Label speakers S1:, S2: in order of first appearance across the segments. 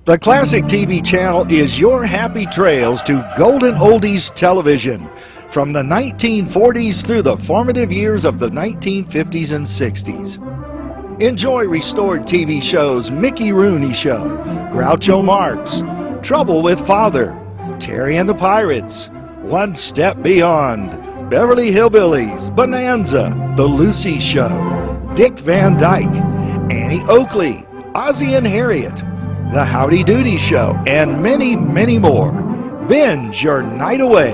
S1: The Classic TV channel is your happy trails to golden oldies television from the 1940s through the formative years of the 1950s and 60s. Enjoy restored TV shows Mickey Rooney Show, Groucho Marx, Trouble with Father, Terry and the Pirates, One Step Beyond, Beverly Hillbillies, Bonanza, The Lucy Show, Dick Van Dyke, Annie Oakley, Ozzie and Harriet, The Howdy Doody Show, and many, many more. Binge your night away.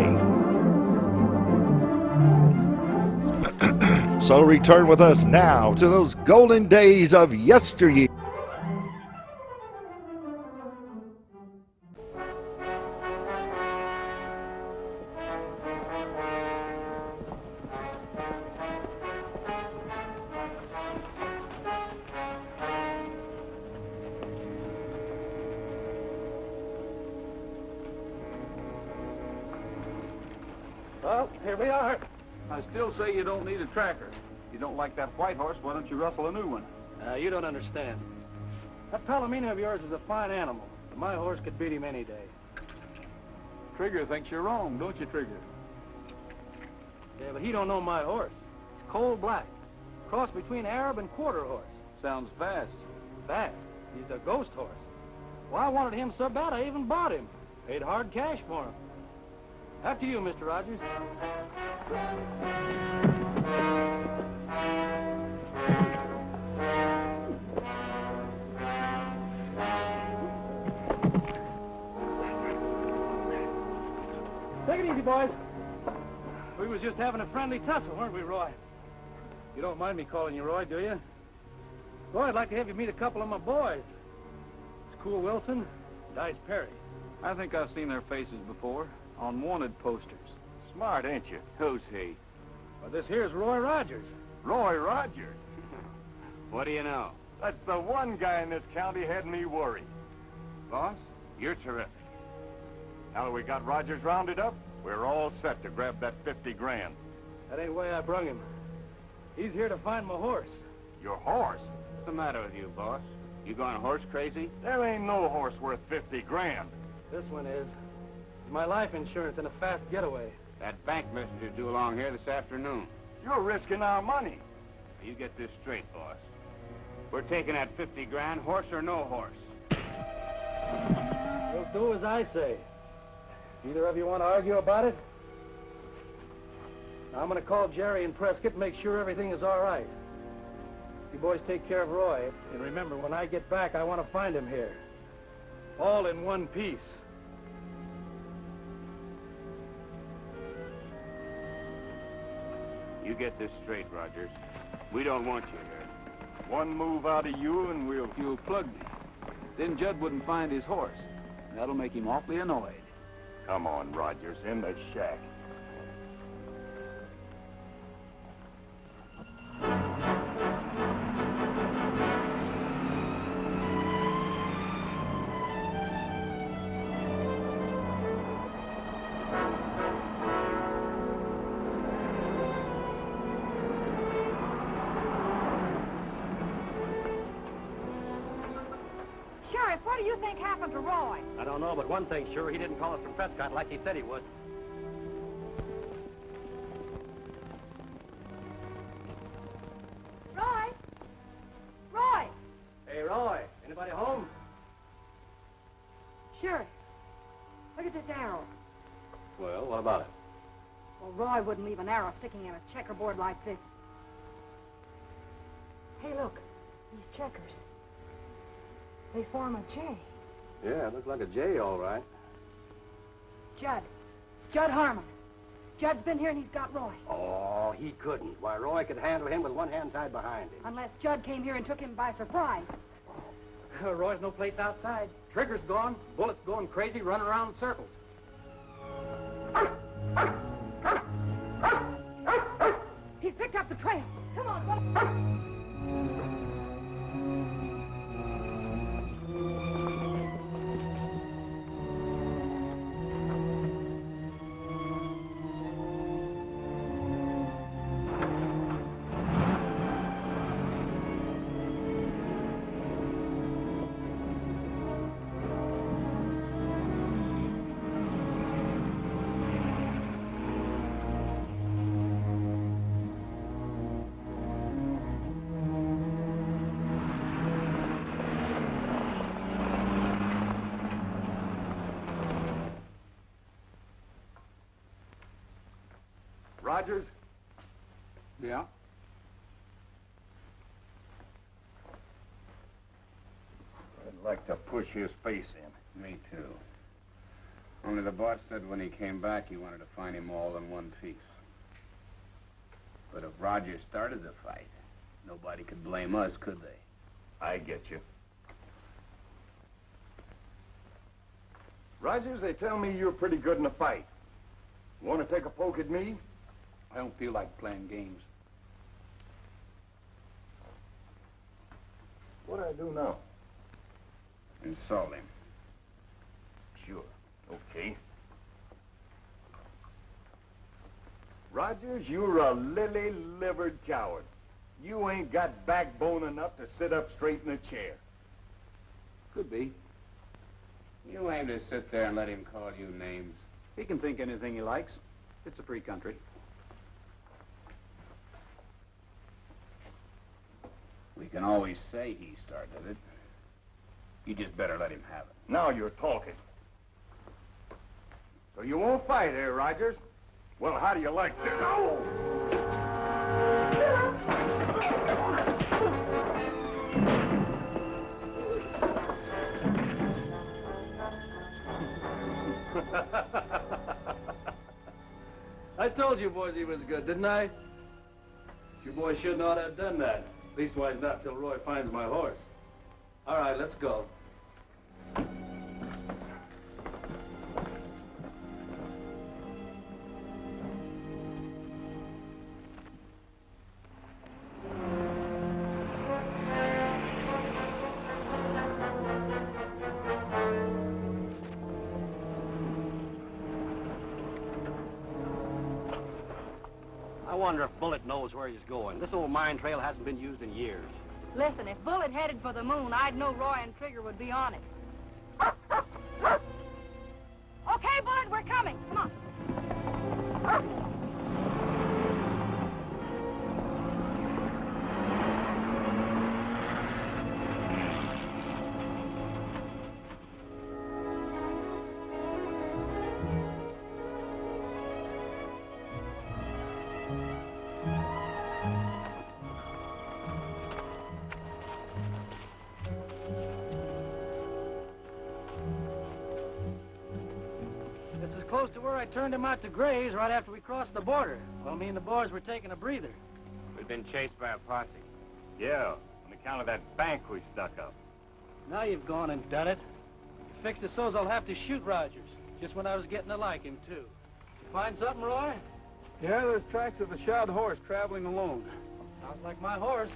S1: So return with us now to those golden days of yesteryear.
S2: Well, here we are. I still say you don't need a tracker. If you don't like that white horse, why don't you rustle a new one?
S3: You don't understand. That Palomino of yours is a fine animal. But my horse could beat him any day.
S2: Trigger thinks you're wrong, don't you, Trigger?
S3: Yeah, but he don't know my horse. It's coal black. Cross between Arab and quarter horse.
S2: Sounds fast.
S3: Fast? He's a ghost horse. Well, I wanted him so bad I even bought him. Paid hard cash for him. After you, Mr. Rogers. Take it easy, boys. We was just having a friendly tussle, weren't we, Roy? You don't mind me calling you Roy, do you? Roy, I'd like to have you meet a couple of my boys. It's Cool Wilson, Dice Perry.
S2: I think I've seen their faces before on wanted posters.
S4: Smart, ain't you? Who's he?
S3: Well, this here's Roy Rogers.
S4: Roy Rogers.
S5: What do you know?
S4: That's the one guy in this county had me worried.
S5: Boss, you're terrific.
S4: Now that we got Rogers rounded up, we're all set to grab that 50 grand.
S3: That ain't why I brung him. He's here to find my horse.
S4: Your horse?
S5: What's the matter with you, boss? You going horse crazy?
S4: There ain't no horse worth 50 grand.
S3: This one is. It's my life insurance and a fast getaway.
S5: That bank messenger due along here this afternoon.
S4: You're risking our money.
S5: Now, you get this straight, boss. We're taking that 50 grand, horse or no horse.
S3: You'll do as I say. Either of you want to argue about it? Now, I'm going to call Jerry and Prescott and make sure everything is all right. You boys take care of Roy. And remember, when I get back, I want to find him here. All in one piece.
S5: You get this straight, Rogers. We don't want you here.
S4: One move out of you and
S2: You'll plug me. Then Judd wouldn't find his horse. That'll make him awfully annoyed.
S4: Come on, Rogers, in the shack.
S6: Sheriff, what do you think happened to Roy?
S3: I don't know, but one thing's sure, he didn't call us from Prescott like he said he would.
S6: Roy? Roy?
S3: Hey, Roy, anybody home?
S6: Sheriff, look at this arrow.
S3: Well, what about it?
S6: Well, Roy wouldn't leave an arrow sticking in a checkerboard like this. Hey, look, these checkers. They form a J.
S3: Yeah, it looks like a J, all right.
S6: Judd. Judd Harmon. Judd's been here and he's got Roy.
S3: Oh, he couldn't. Why, Roy could handle him with one hand tied behind him.
S6: Unless Judd came here and took him by surprise.
S3: Roy's no place outside. Trigger's gone. Bullet's going crazy, running around in circles.
S6: He's picked up the trail. Come on, go.
S2: Rogers?
S5: Yeah?
S2: I'd like to push his face in.
S5: Me too. Only the boss said when he came back he wanted to find him all in one piece. But if Rogers started the fight, nobody could blame us, could they?
S2: I get you. Rogers, they tell me you're pretty good in a fight. Want to take a poke at me?
S3: I don't feel like playing games.
S2: What do I do now?
S5: Insult him.
S2: Sure. Okay. Rogers, you're a lily-livered coward. You ain't got backbone enough to sit up straight in a chair.
S3: Could be.
S5: You aim to sit there and let him call you names.
S3: He can think anything he likes. It's a free country.
S5: We can always say he started it. You just better let him have it.
S2: Now you're talking. So you won't fight, eh, Rogers? Well, how do you like this? Oh!
S3: I told you boys he was good, didn't I? You boys should not have done that. Leastwise not till Roy finds my horse. All right, let's go.
S7: I wonder if Bullet knows where he's going. This old mine trail hasn't been used in years.
S6: Listen, if Bullet headed for the moon, I'd know Roy and Trigger would be on it. Okay, Bullet, we're coming. Come on.
S3: Close to where I turned him out to graze right after we crossed the border. Well, me and the boys were taking a breather.
S5: We've been chased by a posse.
S4: Yeah, on account of that bank we stuck up.
S3: Now you've gone and done it. You fixed it so's I'll have to shoot Rogers. Just when I was getting to like him, too. You find something, Roy?
S2: Yeah, there's tracks of a shod horse traveling alone.
S3: Sounds like my horse.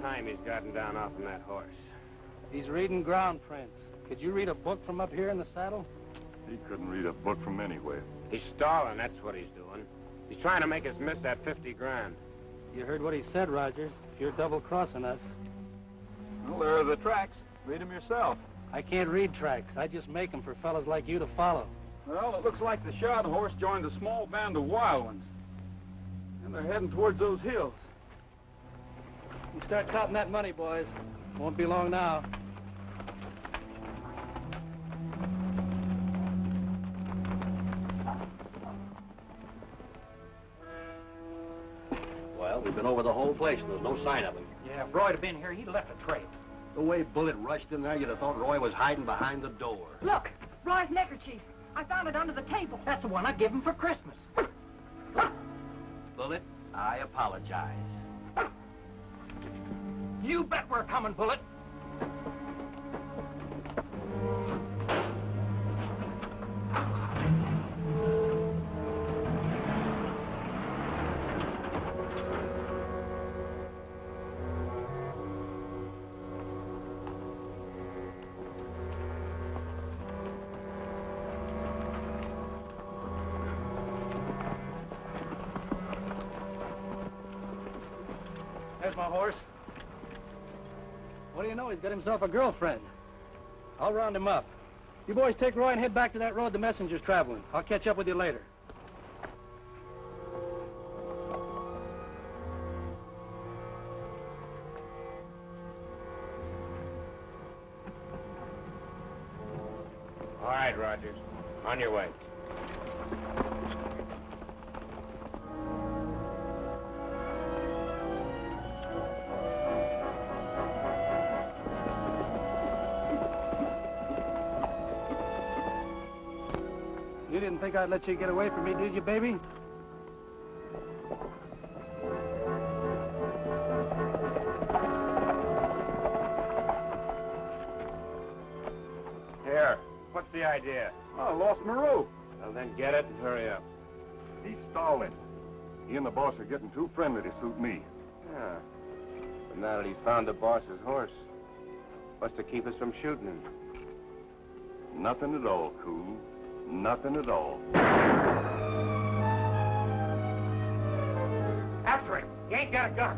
S5: Time he's gotten down off from that horse.
S3: He's reading ground prints. Could you read a book from up here in the saddle?
S4: He couldn't read a book from anywhere.
S5: He's stalling, that's what he's doing. He's trying to make us miss that 50 grand.
S3: You heard what he said, Rogers. If you're double-crossing us.
S2: Well, there are the tracks. Read them yourself.
S3: I can't read tracks. I just make them for fellas like you to follow.
S2: Well, it looks like the shod horse joined a small band of wild ones. And they're heading towards those hills.
S3: We start counting that money, boys. Won't be long now.
S7: Well, we've been over the whole place and there's no sign of him.
S3: Yeah, if Roy had been here, he'd left a trail.
S7: The way Bullet rushed in there, you'd have thought Roy was hiding behind the door.
S6: Look, Roy's neckerchief. I found it under the table.
S3: That's the one I give him for Christmas.
S7: Bullet, I apologize.
S3: You bet we're coming, Bullet. There's my horse. What do you know? He's got himself a girlfriend. I'll round him up. You boys take Roy and head back to that road the messenger's traveling. I'll catch up with you later.
S5: All right, Rogers. On your way.
S3: You didn't think I'd let you get away from me, did you, baby?
S5: Here. What's the idea?
S4: I lost my rope.
S5: Well, then get it and hurry up.
S4: He's stalling. He and the boss are getting too friendly to suit me.
S5: Yeah. But now that he's found the boss's horse, what's to keep us from shooting him?
S4: Nothing at all, Cool. Nothing at all.
S5: After him. He ain't got a gun.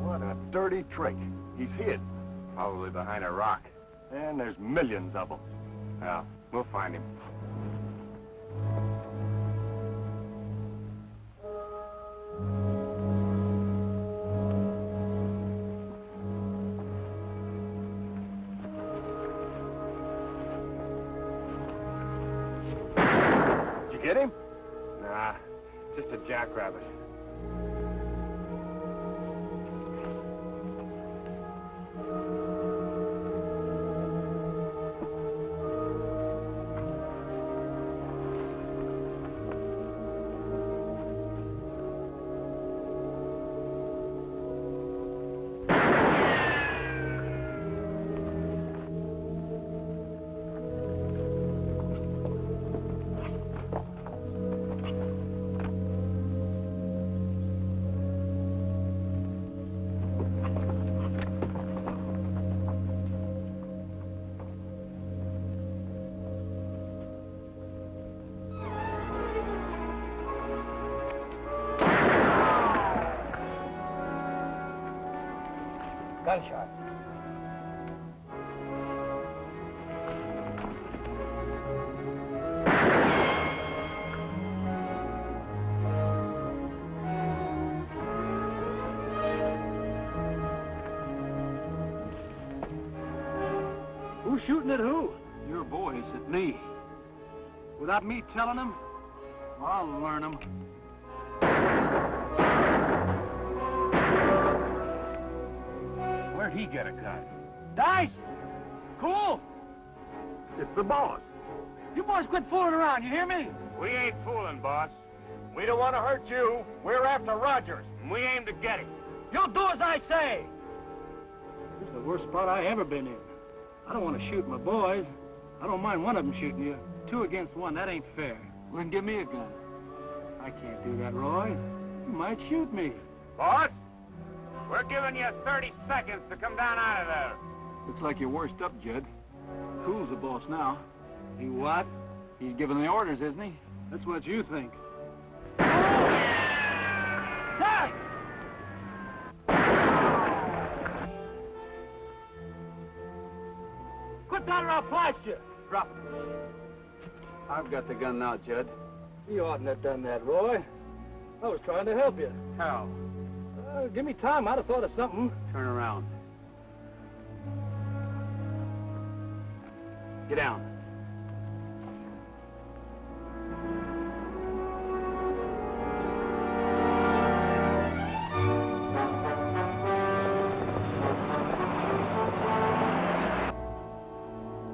S4: What a dirty trick. He's hid.
S5: Probably behind a rock.
S4: And there's millions of them.
S5: Well, we'll find him.
S4: Did you get him?
S5: Nah, just a jackrabbit.
S3: Gunshot. Who's shooting at who? Your boys at me. Without me telling them, I'll learn them.
S5: Where'd he get a gun?
S3: Dice! Cool!
S4: It's the boss.
S3: You boys quit fooling around, you hear me?
S5: We ain't fooling, boss.
S4: We don't want to hurt you. We're after Rogers.
S5: And we aim to get him.
S3: You'll do as I say! This is the worst spot I ever been in. I don't want to shoot my boys. I don't mind one of them shooting you. 2 against 1, that ain't fair. Well, then give me a gun. I can't do that, Roy. You might shoot me.
S5: Boss, we're giving you 30 seconds to come down out of there.
S3: Looks like you're worst up, Judd. Cool's the boss now. He what? He's giving the orders, isn't he? That's what you think. Dice! Quit that or I'll blast you! Drop it. I've got the gun now, Judd. You oughtn't have done that, Roy. I was trying to help you.
S5: How?
S3: Give me time. I'd have thought of something.
S5: Turn around.
S3: Get down.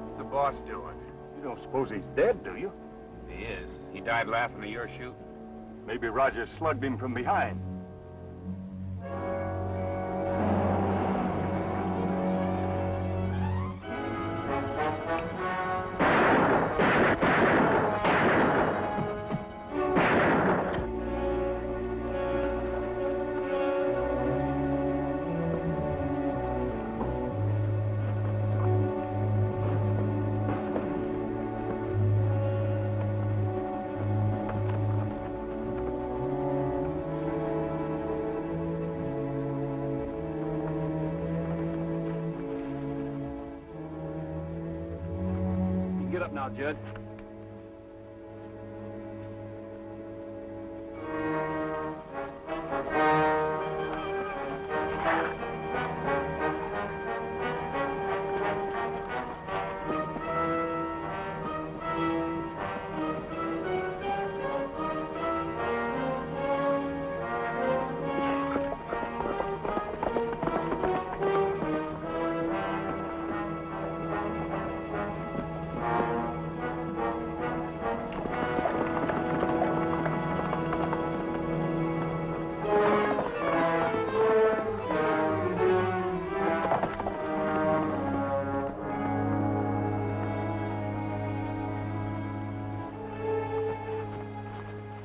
S5: What's the boss doing?
S4: You don't suppose he's dead, do you?
S5: He is. He died laughing at your shooting.
S4: Maybe Rogers slugged him from behind.
S2: Get up now, Judd.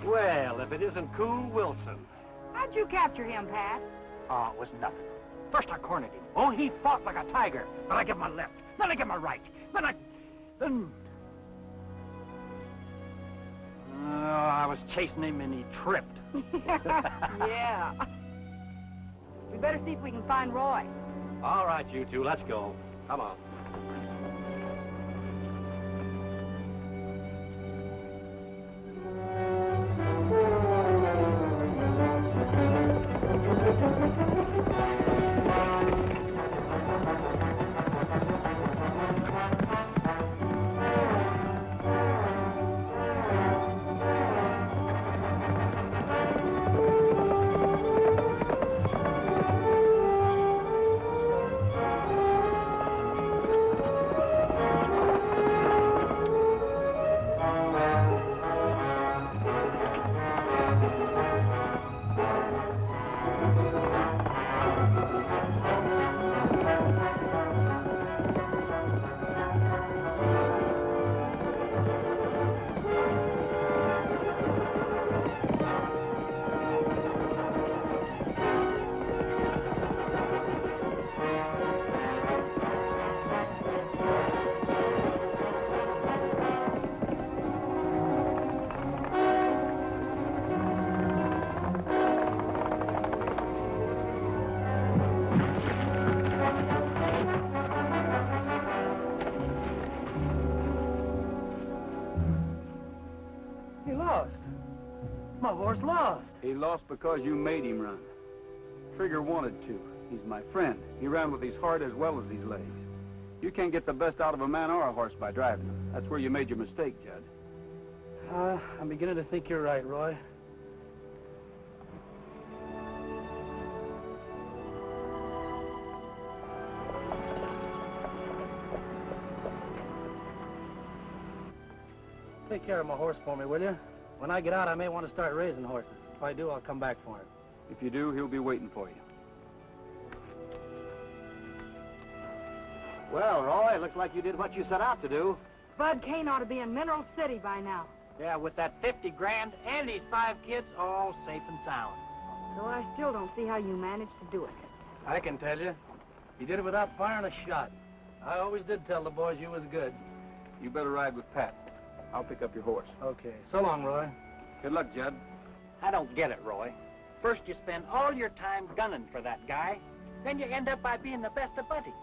S7: Well, if it isn't Cool Wilson.
S6: How'd you capture him, Pat?
S7: Oh, it was nothing. First I cornered him. Oh, he fought like a tiger. But I give him a left. Then I give him a right. Then... I was chasing him and he tripped.
S6: Yeah. We better see if we can find Roy.
S7: All right, you two, let's go. Come on.
S3: He lost. My horse lost.
S2: He lost because you made him run. Trigger wanted to. He's my friend. He ran with his heart as well as his legs. You can't get the best out of a man or a horse by driving him. That's where you made your mistake, Judd.
S3: I'm beginning to think you're right, Roy. Take care of my horse for me, will you? When I get out, I may want to start raising horses. If I do, I'll come back for him.
S2: If you do, he'll be waiting for you.
S7: Well, Roy, it looks like you did what you set out to do.
S6: Bud Kane ought to be in Mineral City by now.
S7: Yeah, with that 50 grand and these 5 kids, all safe and sound.
S6: Though I still don't see how you managed to do it.
S3: I can tell you. You did it without firing a shot. I always did tell the boys you was good.
S2: You better ride with Pat. I'll pick up your horse.
S3: Okay. So long, Roy.
S2: Good luck, Judd.
S7: I don't get it, Roy. First you spend all your time gunning for that guy, then you end up by being the best of buddies.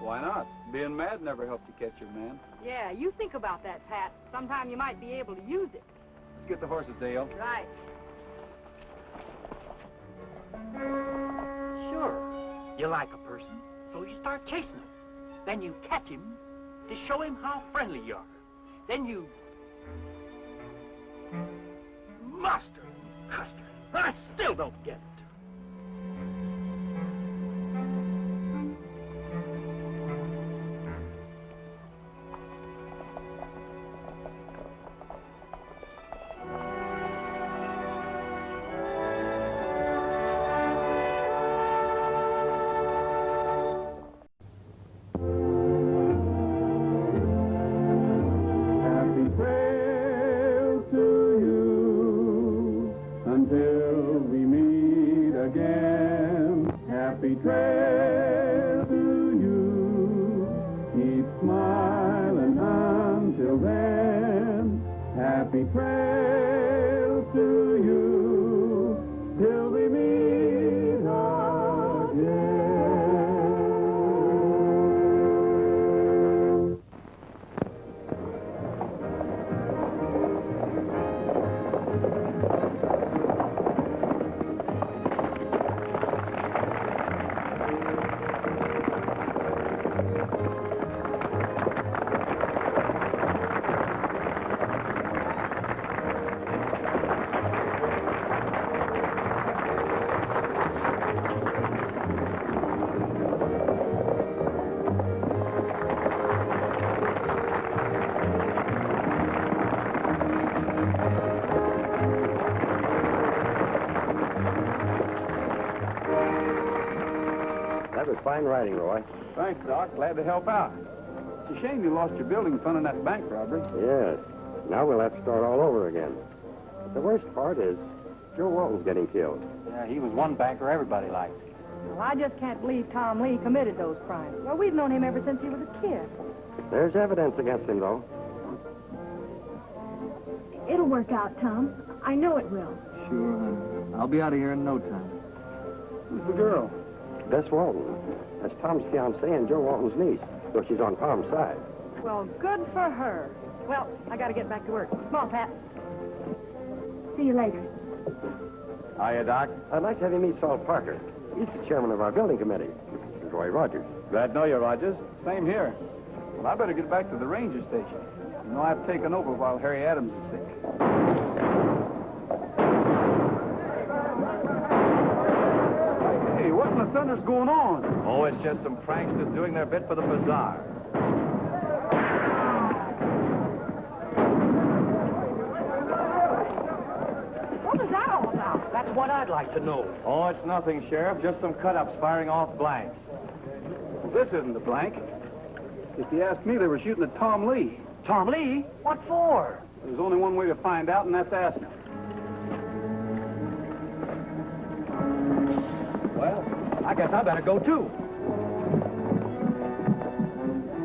S2: Why not? Being mad never helped you catch your man.
S6: Yeah, you think about that, Pat. Sometime you might be able to use it.
S2: Let's get the horses, Dale.
S6: Right.
S7: Sure. You like a person, so you start chasing him. Then you catch him to show him how friendly you are. Then you... Master Custer, I still don't get it.
S2: Until we meet
S8: Fine writing, Roy.
S2: Thanks, Doc. Glad to help out. It's a shame you lost your building fund in that bank robbery.
S8: Yes. Now we'll have to start all over again. The worst part is Joe Walton's getting killed.
S7: Yeah, he was one banker everybody liked.
S6: Well, I just can't believe Tom Lee committed those crimes. Well, we've known him ever since he was a kid.
S8: There's evidence against him, though.
S6: It'll work out, Tom. I know it will.
S9: Sure, honey. I'll be out of here in no time.
S2: Who's the girl?
S8: Bess Walton. That's Tom's fiancée and Joe Walton's niece, though she's on Tom's side.
S6: Well, good for her. Well, I gotta get back to work. Come on, Pat. See you later.
S8: Hiya, Doc. I'd like to have you meet Saul Parker. He's the chairman of our building committee. And Roy Rogers.
S2: Glad to know you, Rogers. Same here. Well, I better get back to the ranger station. You know, I've taken over while Harry Adams is sick. Hey, what in the thunder's going on?
S9: Oh, it's just some pranksters doing their bit for the bazaar.
S6: What was that all about?
S7: That's what I'd like to know.
S9: Oh, it's nothing, Sheriff. Just some cut-ups firing off blanks.
S2: This isn't the blank. If you ask me, they were shooting at Tom Lee.
S7: Tom Lee? What for?
S2: There's only one way to find out, and that's ask him.
S7: Well, I guess I better go, too.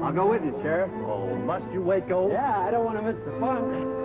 S2: I'll go with you, Sheriff.
S7: Oh, must you, Waco?
S2: Yeah, I don't want to miss the fun.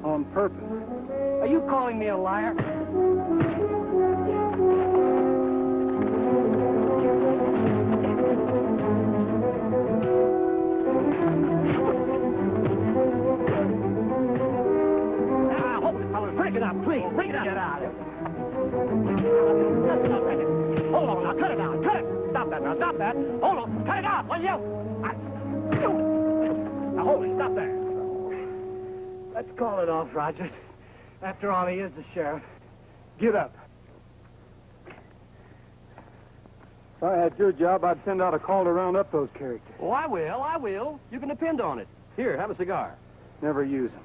S2: On purpose.
S7: Are you calling me a liar? Hold it, fellas. Break it up, please. Break it up. Get out of here. Hold on now. Cut it out. Cut it. Stop that now. Stop that. Hold on. Cut it out, will you? Now, hold it. Stop there. Let's call it off, Rogers. After all, he is the sheriff.
S2: Get up. If I had your job, I'd send out a call to round up those characters.
S7: Oh, I will. I will. You can depend on it. Here, have a cigar.
S2: Never use them.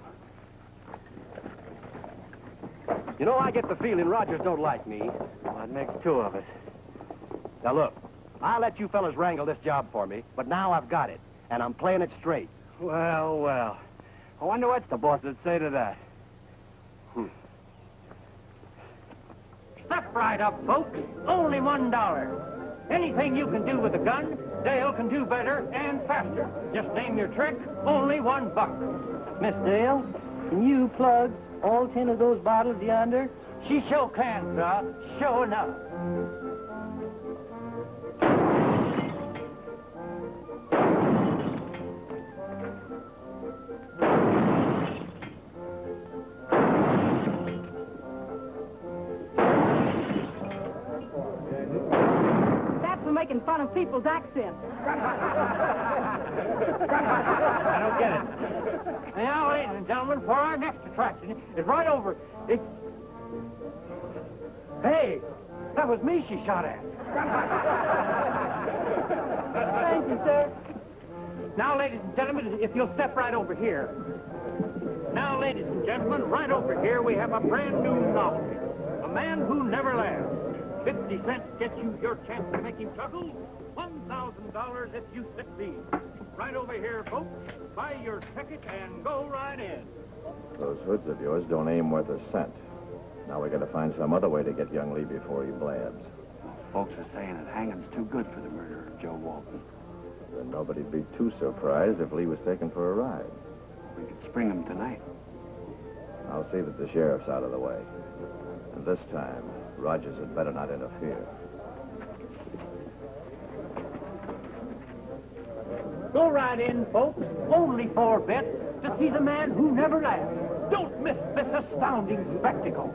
S7: You know, I get the feeling Rogers don't like me. Well, that makes two of us. Now, look, I'll let you fellas wrangle this job for me, but now I've got it, and I'm playing it straight.
S2: Well, well. I wonder what the boss would say to that.
S7: Step right up, folks. Only $1. Anything you can do with a gun, Dale can do better and faster. Just name your trick, only $1.
S10: Miss Dale, can you plug all 10 of those bottles yonder?
S7: She sure can, sir. Sure enough.
S6: Making fun of people's accents.
S7: I don't get it. Now, ladies and gentlemen, for our next attraction is right over. Hey, that was me she shot at.
S6: Thank you, sir.
S7: Now, ladies and gentlemen, if you'll step right over here. Now, ladies and gentlemen, right over here we have a brand new novelty. A man who never laughs. 50 cents gets you your chance to make him chuckle. $1,000 if you succeed. Right over here, folks. Buy your ticket and go right in.
S11: Those hoods of yours don't aim worth a cent. Now we got to find some other way to get young Lee before he blabs.
S2: Folks are saying that hanging's too good for the murderer of Joe Walton.
S11: Then nobody'd be too surprised if Lee was taken for a ride.
S2: We could spring him tonight.
S11: I'll see that the sheriff's out of the way. And this time, Rogers had better not interfere.
S7: Go right in, folks. Only 4 bets to see the man who never laughs. Don't miss this astounding spectacle.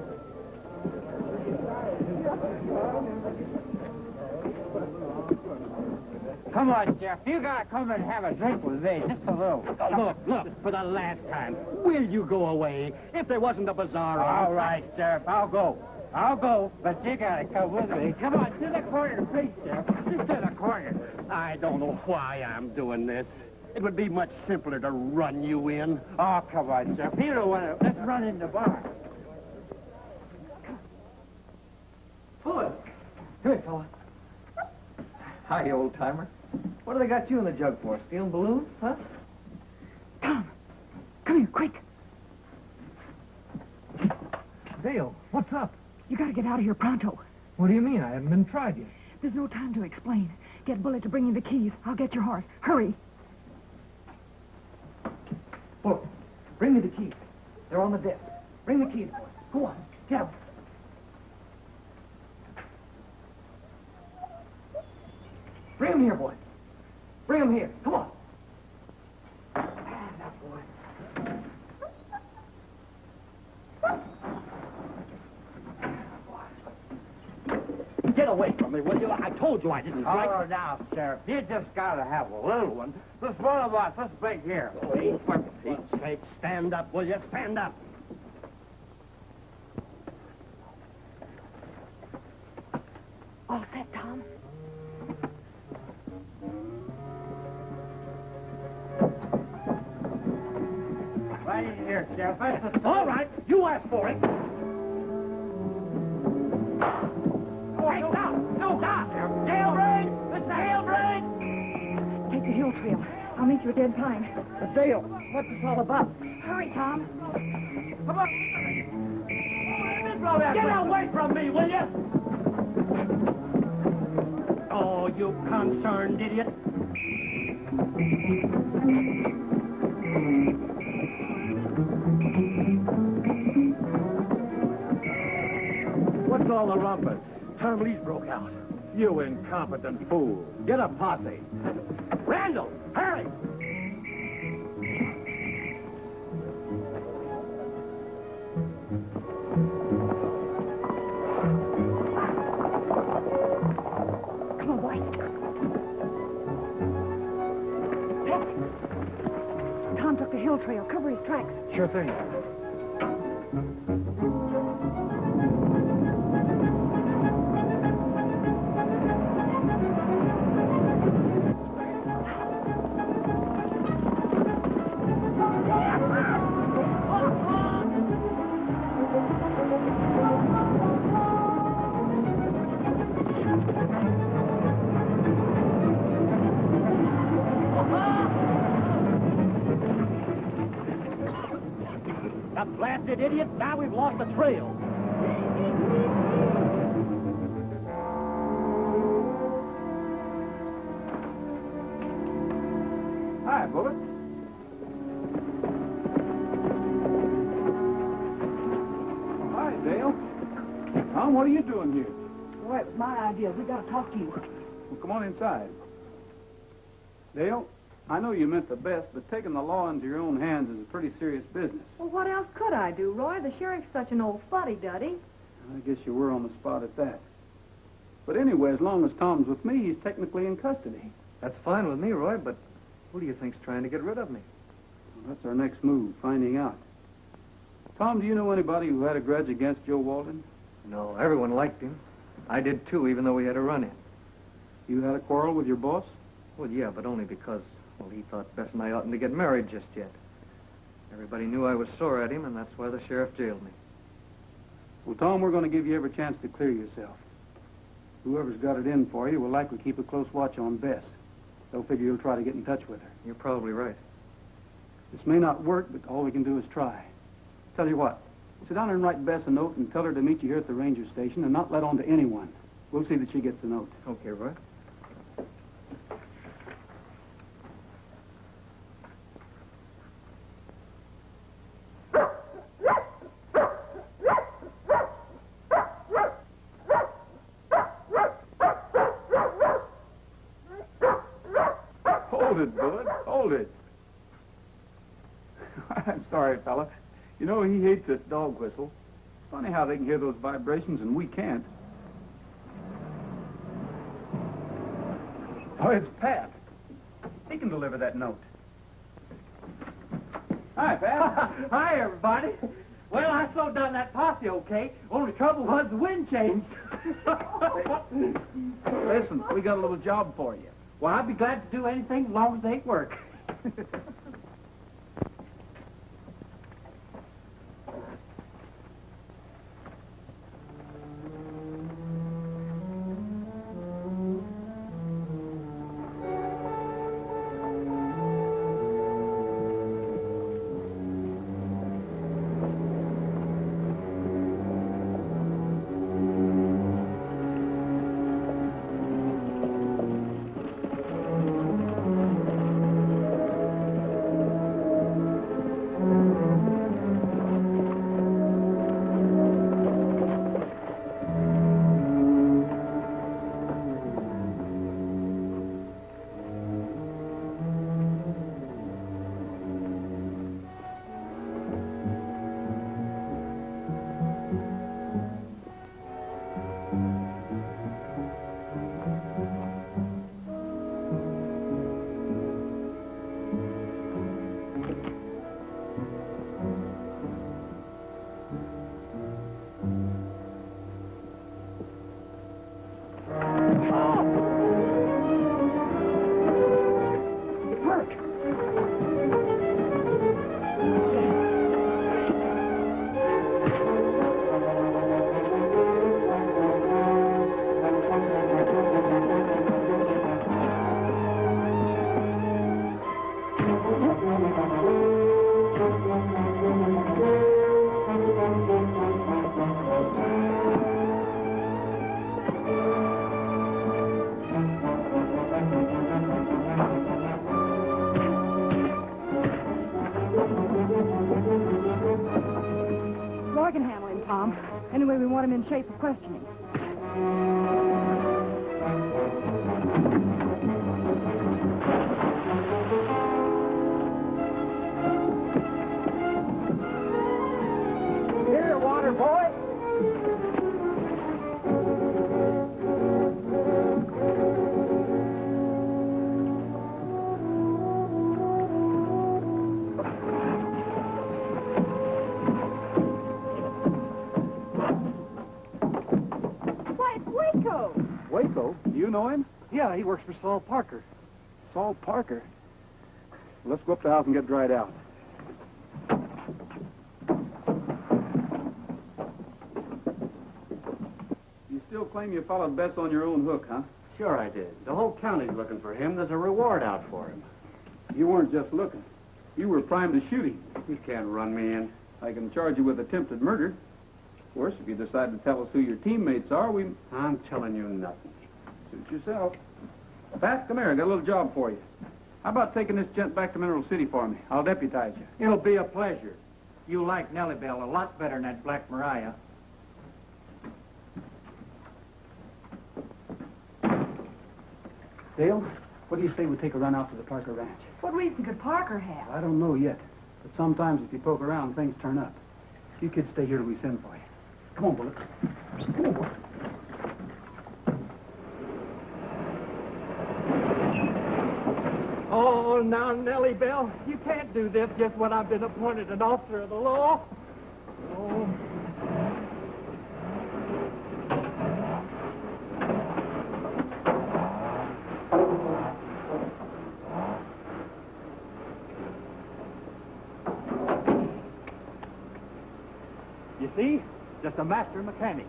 S10: Come on, Jeff. You gotta come and have a drink with me. Just a little.
S7: Look, for the last time, will you go away? If there wasn't a bazaar on...
S10: All right, Sheriff. I'll go. But you gotta come with me. Come on, to the corner, please, Sheriff. Just to the corner.
S7: I don't know why I'm doing this. It would be much simpler to run you in.
S10: Oh, come on, Sheriff. You don't want to. Let's run in the bar.
S12: Bullet. Come here, fella. Hi, old-timer. What do they got you in the jug for? Stealing balloons, huh?
S6: Tom, come here, quick.
S12: Dale, what's up?
S6: You gotta get out of here pronto.
S12: What do you mean? I haven't been tried yet.
S6: There's no time to explain. Get Bullet to bring you the keys. I'll get your horse. Hurry.
S12: Look, bring me the keys. They're on the desk. Bring the keys, boy. Go on, get them. Bring them here, boy. Bring them here. Come on. Now, boy.
S7: Get away from me, will you? I told you I didn't like...
S10: Oh, now, Sheriff, you just gotta have a little one. This one of us, this big here.
S7: Wait, for Pete's sake, stand up, will you? Stand up.
S6: All set, Tom.
S10: Right in here, Sheriff.
S7: All right, you asked for it. Hey, stop! No, stop! Jailbreak! It's the jailbreak!
S6: Take the hill trail. I'll meet you at Dead Pine.
S10: But Dale, what's this all about?
S6: Hurry, Tom.
S10: Come on.
S7: Get away from me, will you? Oh, you concerned idiot.
S9: What's all the rumpus? Tom Lee's broke out. You incompetent fool. Get a posse.
S7: Randall, hurry!
S6: Come on, boy. Tom took the hill trail. Cover his tracks.
S9: Sure thing.
S7: That blasted idiot, now we've lost the trail.
S2: Hi, Bullet. Hi, Dale. Tom, what are you doing here?
S6: Boy, it was my idea. We gotta talk to you.
S2: Well, come on inside. Dale, I know you meant the best, but taking the law into your own hands is a pretty serious business.
S6: Well, what else could I do, Roy? The sheriff's such an old fuddy-duddy.
S2: I guess you were on the spot at that. But anyway, as long as Tom's with me, he's technically in custody.
S12: That's fine with me, Roy, but who do you think's trying to get rid of me?
S2: Well, that's our next move, finding out. Tom, do you know anybody who had a grudge against Joe Walton?
S12: No, everyone liked him. I did, too, even though we had a run-in.
S2: You had a quarrel with your boss?
S12: Well, yeah, but only because, well, he thought Bess and I oughtn't to get married just yet. Everybody knew I was sore at him, and that's why the sheriff jailed me.
S2: Well, Tom, we're going to give you every chance to clear yourself. Whoever's got it in for you will likely keep a close watch on Bess. They'll figure you'll try to get in touch with her.
S12: You're probably right.
S2: This may not work, but all we can do is try. Tell you what, sit down and write Bess a note and tell her to meet you here at the ranger station and not let on to anyone. We'll see that she gets the note.
S12: Okay, Roy.
S2: Hold it, Bud. Hold it. I'm sorry, fella. You know, he hates this dog whistle. Funny how they can hear those vibrations and we can't. Oh, it's Pat. He can deliver that note. Hi, Pat.
S10: Hi, everybody. Well, I slowed down that posse, okay? Only trouble was the wind changed.
S2: Listen, we got a little job for you.
S10: Well, I'd be glad to do anything as long as they work.
S6: I can handle him, Tom. Anyway, we want him in shape for questioning.
S10: Here, water boy.
S2: Waco? Do you know him?
S3: Yeah, he works for Saul Parker.
S2: Saul Parker? Let's go up to the house and get dried out. You still claim you followed Bess on your own hook, huh?
S3: Sure I did. The whole county's looking for him. There's a reward out for him.
S2: You weren't just looking. You were primed to shoot him.
S3: You can't run me in.
S2: I can charge you with attempted murder. Of course, if you decide to tell us who your teammates are,
S3: I'm telling you nothing.
S2: Suit yourself. Pat, come here. I got a little job for you. How about taking this gent back to Mineral City for me? I'll deputize you.
S10: It'll be a pleasure. You like Nellybelle a lot better than that Black Mariah.
S2: Dale, what do you say we take a run out to the Parker Ranch?
S6: What reason could Parker have?
S2: I don't know yet, but sometimes if you poke around, things turn up. You kids stay here till we send for you. Come on, Bullet. Come on, Bullet.
S10: Oh, now, Nellybelle, you can't do this just when I've been appointed an officer of the law. Oh. You see? Just a master mechanic.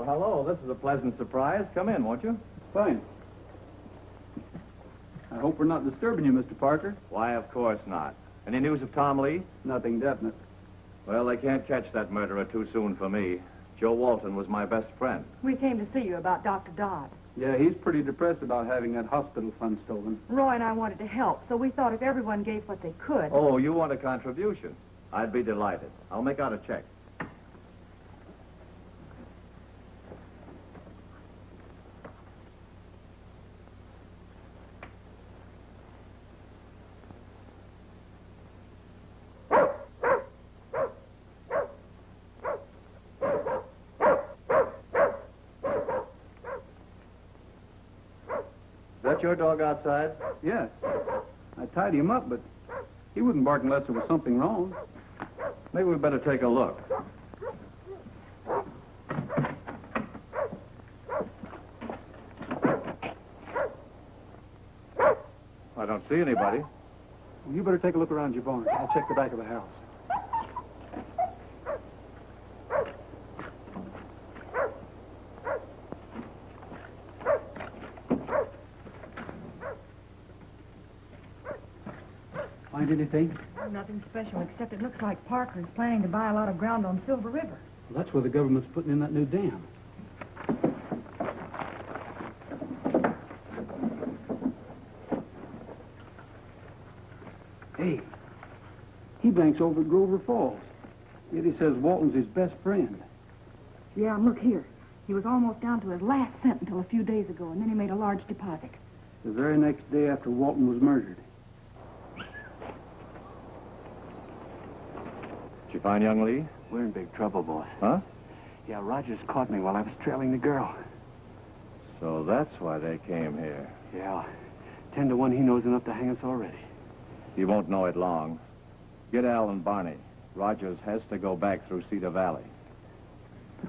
S11: hello. This is a pleasant surprise. Come in, won't you?
S2: Fine. I hope we're not disturbing you, Mr. Parker.
S11: Why, of course not. Any news of Tom Lee?
S2: Nothing definite.
S11: Well, they can't catch that murderer too soon for me. Joe Walton was my best friend.
S6: We came to see you about Dr. Dodd.
S2: Yeah, he's pretty depressed about having that hospital fund stolen.
S6: Roy and I wanted to help, so we thought if everyone gave what they could...
S11: Oh, you want a contribution? I'd be delighted. I'll make out a check. Is that your dog outside?
S2: Yes. I tied him up, but he wouldn't bark unless there was something wrong.
S11: Maybe we better take a look. I don't see anybody.
S2: Well, you better take a look around your barn. I'll check the back of the house. Find anything?
S6: Nothing special, except it looks like Parker's planning to buy a lot of ground on Silver River.
S2: Well, that's where the government's putting in that new dam. Hey, he banks over at Grover Falls. Yet he says Walton's his best friend.
S6: Yeah, and look here. He was almost down to his last cent until a few days ago, and then he made a large deposit.
S2: The very next day after Walton was murdered.
S11: Did you find young Lee?
S2: We're in big trouble, boss.
S11: Huh?
S2: Yeah, Rogers caught me while I was trailing the girl.
S11: So that's why they came here.
S2: Yeah. 10 to 1, he knows enough to hang us already.
S11: He won't know it long. Get Al and Barney. Rogers has to go back through Cedar Valley.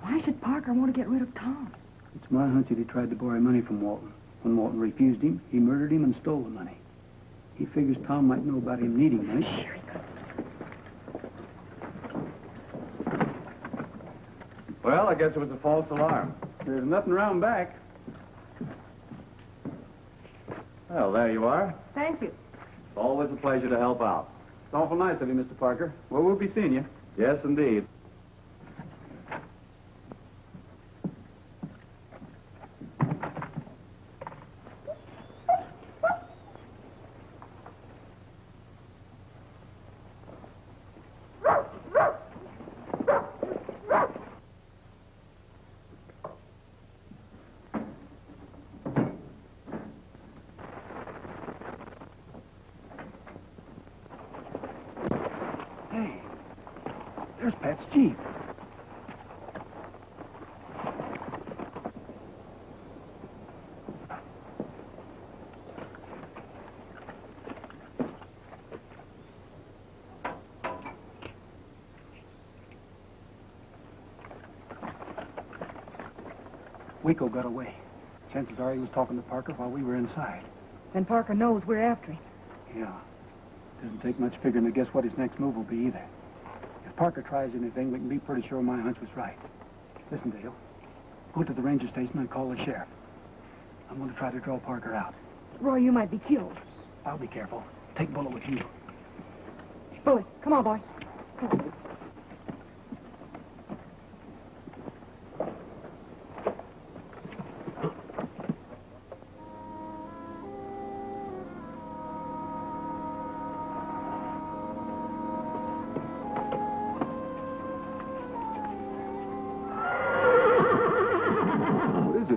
S6: Why should Parker want to get rid of Tom?
S2: It's my hunch that he tried to borrow money from Walton. When Walton refused him, he murdered him and stole the money. He figures Tom might know about him needing money.
S6: Sure he could.
S11: Well, I guess it was a false alarm.
S2: There's nothing around back.
S11: Well, there you are.
S6: Thank you.
S11: It's always a pleasure to help out.
S2: It's awful nice of you, Mr. Parker. Well, we'll be seeing you.
S11: Yes, indeed.
S2: Hey, there's Pat's Jeep. Waco got away. Chances are he was talking to Parker while we were inside.
S6: Then Parker knows we're after him.
S2: Yeah. Doesn't take much figuring to guess what his next move will be either. If Parker tries anything, we can be pretty sure my hunch was right. Listen, Dale. Go to the ranger station and call the sheriff. I'm going to try to draw Parker out.
S6: Roy, you might be killed.
S2: I'll be careful. Take Bullet with you.
S6: Bullet, come on, boy. Come on.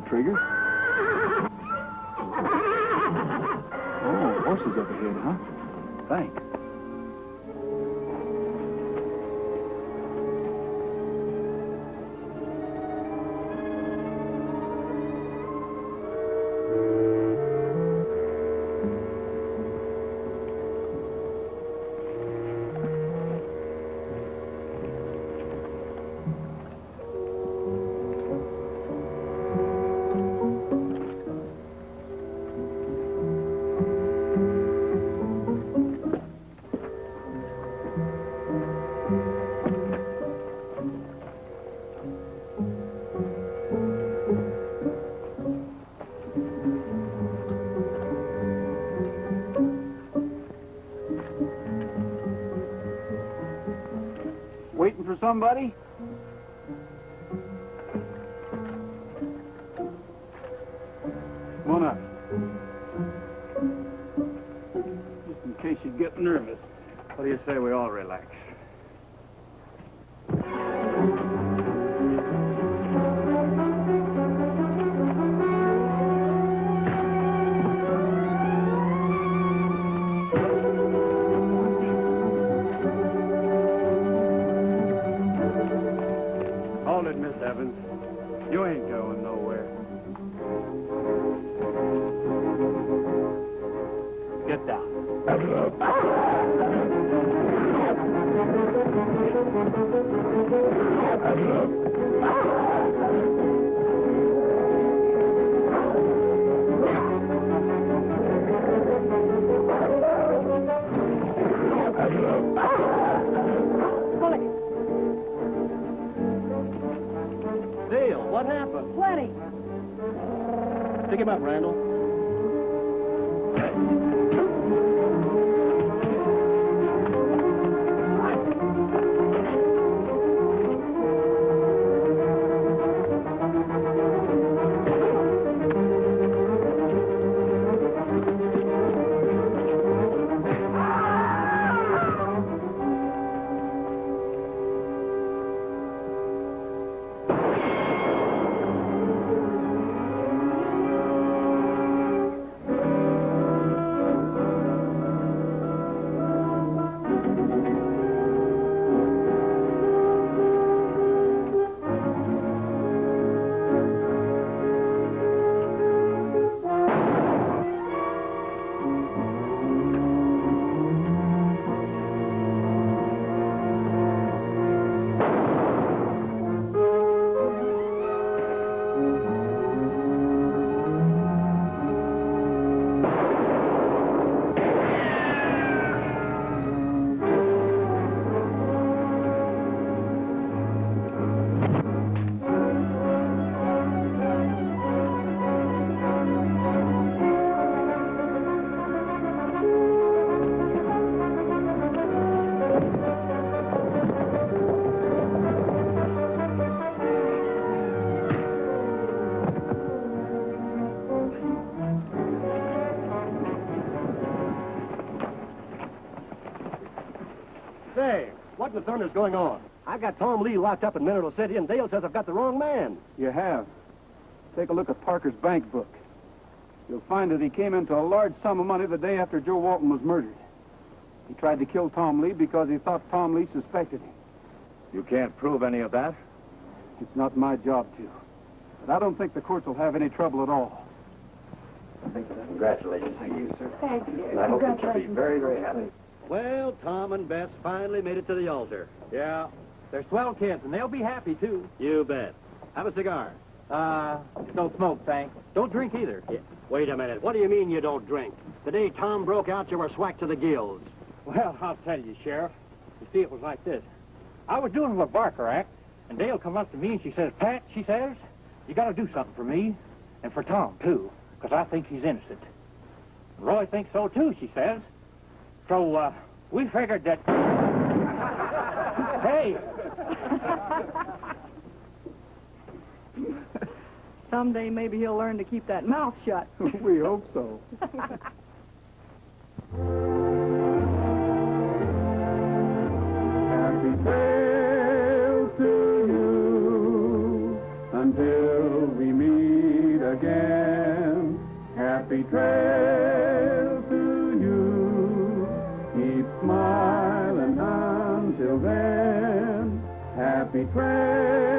S2: Trigger? Oh, horses up ahead, huh? Thanks. somebody? Come on up. Just in case you get nervous. What do you say we all relax? Hold it, Miss Evans. You ain't going nowhere. Get down. Dale, what happened?
S6: Plenty.
S3: Pick him up, Randall.
S9: Say, what in the thunder's going on? I got Tom Lee locked up in Mineral City, and Dale says I've got the wrong man.
S2: You have. Take a look at Parker's bank book. You'll find that he came into a large sum of money the day after Joe Walton was murdered. He tried to kill Tom Lee because he thought Tom Lee suspected him.
S11: You can't prove any of that?
S2: It's not my job to. But I don't think the courts will have any trouble at all.
S8: Congratulations. Thank you, sir.
S6: Thank you.
S8: And I hope that you'll be very, very happy.
S12: Well, Tom and Bess finally made it to the altar. Yeah. They're swell kids, and they'll be happy, too. You bet. Have a cigar.
S3: Don't smoke, thanks.
S12: Don't drink either. Yeah. Wait a minute. What do you mean you don't drink? The day Tom broke out, you were swacked to the gills.
S3: Well, I'll tell you, Sheriff. You see, it was like this. I was doing a Barker act, and Dale come up to me, and she says, Pat, she says, you got to do something for me, and for Tom, too, because I think he's innocent. Roy thinks so, too, she says. So, we figured that... Hey!
S6: Someday maybe he'll learn to keep that mouth shut.
S2: We hope so. Happy trails to you until we meet again. Happy trails to you. Keep smiling until then. Happy trails.